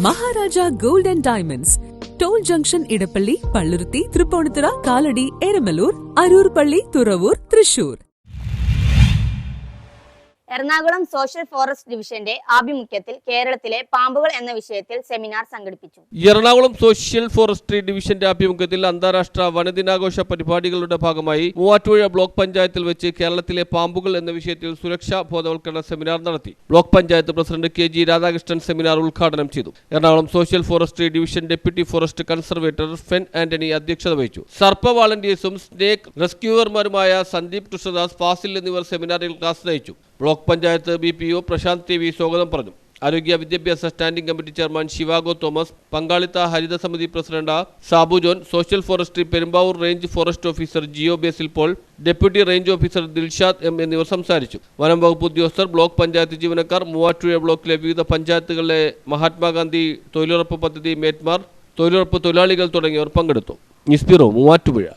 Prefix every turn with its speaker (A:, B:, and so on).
A: Maharaja gold and diamonds, toll junction, Edappally, Palluruthy, Thrippunithura, Kalady, Eramalloor, Aroor പള്ളി, Thuravoor, Thrissur.
B: Ernakulam social forest ഡിവിഷന്റെ ആഭിമുഖ്യത്തിൽ കേരളത്തിലെ പാമ്പുകൾ എന്ന വിഷയത്തിൽ സെമിനാർ സംഘടിപ്പിച്ചു.
C: എറണാകുളം സോഷ്യൽ ഫോറസ്ട്രി ഡിവിഷന്റെ ആഭിമുഖ്യത്തിൽ അന്താരാഷ്ട്ര വനദിനാഘോഷ പരിപാടികളുടെ ഭാഗമായി മൂവാറ്റുപുഴ ബ്ലോക്ക് പഞ്ചായത്തിൽ വെച്ച് കേരളത്തിലെ പാമ്പുകൾ എന്ന വിഷയത്തിൽ സുരക്ഷാ ബോധവൽക്കരണ സെമിനാർ നടത്തി. Block panchayat president KG Radhakrishnan seminar ഉദ്ഘാടനം ചെയ്തു. Ernakulam social forestry division deputy forest conservator Fen Antony അധ്യക്ഷത വഹിച്ചു. സർപ്പ വാളണ്ടിയേഴ്സും സ്നേക് റെസ്ക്യൂവർമാരുമായ സന്ദീപ് കൃഷ്ണദാസ്, ഫാസിൽ എന്നിവർ സെമിനാറിൽ ക്ലാസ് നയിച്ചു. Block panchayat BPO Prashant TV സ്വാഗതം പറഞ്ഞു. ആരോഗ്യ വിദ്യാഭ്യാസ standing committee chairman Shivago Thomas, പങ്കാളിത്ത ഹരിത സമിതി president Sabu John, social forestry Perumbavoor range forest officer Jio Basil Paul, deputy range officer Dilshad M എന്നിവർ സംസാരിച്ചു. വനം വകുപ്പ് ഉദ്യോഗസ്ഥർ, ബ്ലോക്ക് പഞ്ചായത്ത് ജീവനക്കാർ, മൂവാറ്റുപുഴ ബ്ലോക്കിലെ വിവിധ പഞ്ചായത്തുകളിലെ മഹാത്മാഗാന്ധി തൊഴിലുറപ്പ് പദ്ധതി മേറ്റ്മാർ, തൊഴിലുറപ്പ് തൊഴിലാളികൾ തുടങ്ങിയവർ പങ്കെടുത്തു. News bureau, Muvattupuzha.